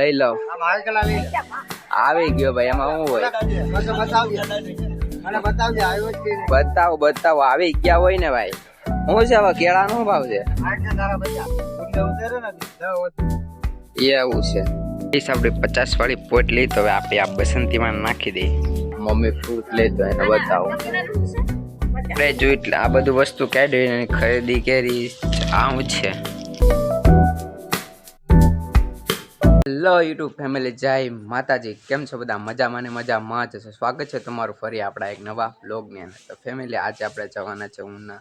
લઈ લો આવી ગયો ભાઈ એમાં શું હોય બતાવો આવી ગયા હોય ને ભાઈ શું છે હવે કેળા નો ભાવ છે એવું છે આપડે 50 વાળી પોટલી તો હવે આપણે આ બસંતીમાં નાખી દઈએ મમ્મી ફ્રૂટ લે તો એને બતાવો આપણે જો એટલે આ બધું વસ્તુ કાઢી ખરીદી કરી આવું છે હેલો યુટ્યુબ ફેમિલી જય માતાજી કેમ છો બધા મજામાં ને મજામાં જ છે સ્વાગત છે તમારું ફરી આપણા એક નવા વ્લોગની અંદર તો ફેમિલી આજે આપણે જવાના છે ઊનના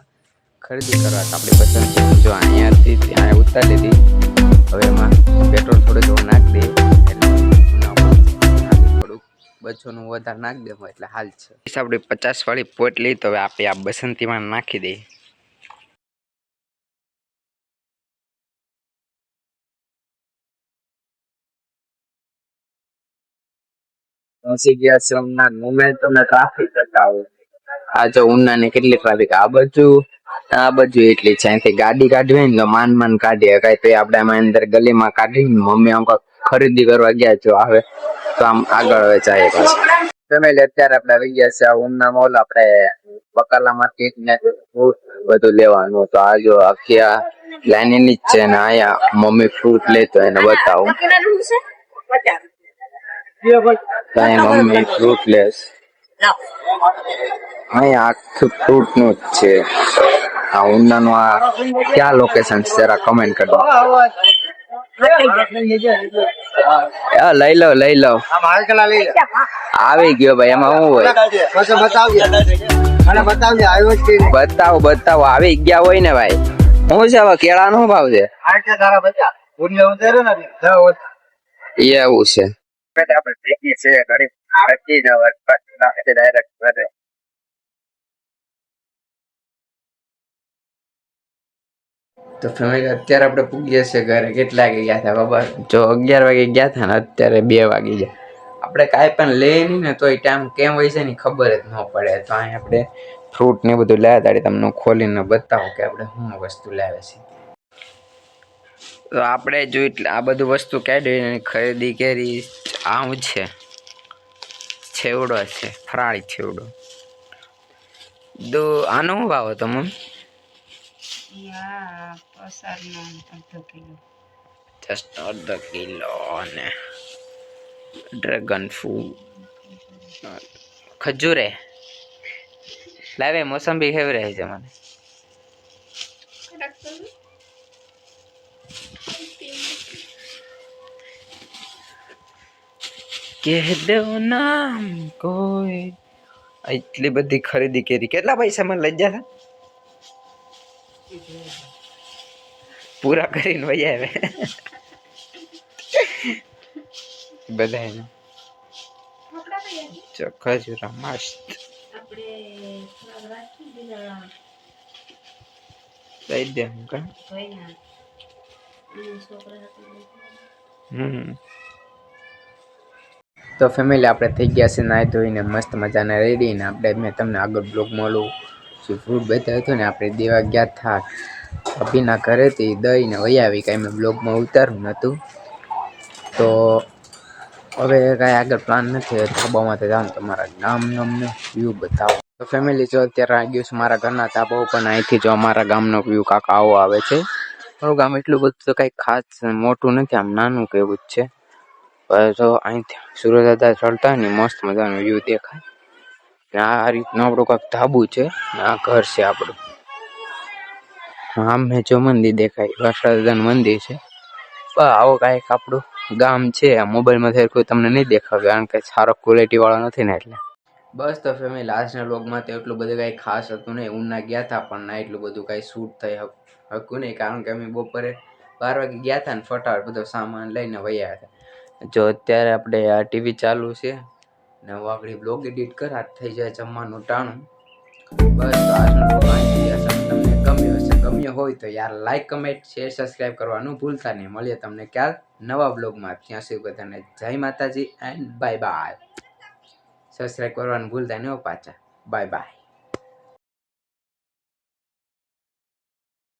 ખરીદી કરવા તો આપણી પસંદ જો અહીંયાથી ત્યાં ઉતારી લીધી હવે એમાં પેટ્રોલ થોડું થોડું નાખી દઈએ એટલે થોડુંક બચ્ચોનું વધારે નાખી દેવું એટલે હાલ છે આપણે 50 વાળી પોટલી તો હવે આપણે આ બસંતીમાં નાખી દઈએ પહોંચી ગયા છે ઉના મોમેન્ટ તમે ટ્રાફિક કરતા હોય આ જો ઉના ને કેટલી ટ્રાફિક આ બાજુ એટલી છે અહીંથી ગાડી કાઢવી હોય ને તો માન કાઢીએ કઈ તો આપણે આમાં અંદર ગલીમાં કાઢીને મમ્મી આમ ખરીદી કરવા ગયા છો આવે તો આમ આગળ જાય પાછું ફેમિલી અત્યારે આપણે આવી ગયા છે આ ઉના મોલ આપણે બકાલા માર્કેટ ને બધું લેવાનું તો આ જો આખી આ લાઈન ની જ છે ને અહીંયા મમ્મી ફ્રૂટ લેતો એને બતાવું મમ્મી ફ્રૂટ લેસ અહીંયા આખું ફ્રૂટ નું જ છે આ ઉના નું આ ક્યાં લોકેશન છે જરા કમેન્ટ કરજો લઈ લો આવી ગયો ભાઈ એમાં શું હોય બતાવો આવી ગયા હોય ને ભાઈ શું છે હવે કેળા નો ભાવ છે એવું છે તો ફેમિલી અત્યારે આપણે પૂગીએ છીએ ઘરે કેટલા વાગે ગયા હતા બાબા જો 11 વાગે ગયા હતા ને અત્યારે 2 વાગી ગયા આપણે કાંઈ પણ લે નહીં ને તો એ ટાઈમ કેમ હોય છે ને ખબર જ ન પડે તો અહીં આપણે ફ્રૂટ ને બધું લાવ્યા તાડી તમને ખોલીને બતાવો કે આપણે શું વસ્તુ લાવ્યા છીએ તો આપણે જો એટલે આ બધું વસ્તુ કાઢી ખરીદી કરી આવું છે છેવડો છે ફરાળી છેવડો આનો શું ભાવ હતો મમ્મી જસ્ટ અડધો કિલો ને ડ્રેગન ફ્રૂટ ખજૂરે લાવે મોસંબી ફેવરે છે મને કહેહ દો નામ કોઈ એટલી બધી ખરીદી કરી કેટલા પૈસા મને લઈ ગયા પૂરા કરીને વહી આવે બધા ખજૂરા મસ્ત દઈ દે તો ફેમિલી આપણે થઈ ગયા છે નાહી ધોઈને મસ્ત મજાના રેડી ને આપણે મેં તમને આગળ બ્લોગમાં ઓલું જે ફ્રૂટ બતાવ્યું હતું ને આપણે દેવા ગયા હતા અભીના ઘરેથી દઈ ને વહી આવી કાંઈ મેં બ્લોગમાં ઉતાર્યું નહોતું તો હવે કાંઈ આગળ પ્લાન નથી ધાબામાં તો જાઉં તમારા ગામનો અમને વ્યૂ બતાવો તો ફેમિલી જો અત્યારે આવી ગયું છે મારા ઘરના ધાબા ઉપર અહીંથી જો અમારા ગામનો વ્યૂ કાંક આવો આવે છે મારું ગામ એટલું બધું તો કંઈ ખાસ મોટું નથી આમ નાનું કે એવું જ છે તો અહીંથી સુરત દાદા ચડતા હોય ને મસ્ત મજાનો વ્યૂ દેખાય આ રીતનું આપણું કાંઈક ધાબુ છે આ ઘર છે આપણું આમ મેં જો મંદિર દેખાય વાસણાદાદાનું મંદિર છે આવો કાંઈક આપણું ગામ છે આ મોબાઈલમાં કોઈ તમને નહીં દેખાવે કારણ કે સારો ક્વોલિટી વાળો નથી ને એટલે બસ તો ફેમિલી આજના વ્લોગમાં તો એટલું બધું કાંઈ ખાસ હતું નહીં ઉના ગયા હતા પણ ના એટલું બધું કાંઈ શૂટ થઈ હતું નહીં કારણ કે અમે બપોરે 12 વાગે ગયા હતા ને ફટાફટ બધો સામાન લઈને વયા હતા જો અત્યારે આપણે આ ટીવી ચાલુ છે ને હું આગળ બ્લોગ એડિટ કરા થઈ જાય જમવાનું ટાણું બસ તો આજનો તમને ગમ્યો હોય તો યાર લાઈક કમેન્ટ શેર સબસ્ક્રાઈબ કરવાનું ભૂલતા નહીં મળીએ તમને ક્યાંક નવા બ્લોગમાં ત્યાં સુધી બધાને જય માતાજી એન્ડ બાય બાય સબસ્ક્રાઈબ કરવાનું ભૂલતા નહીં પાછા બાય બાય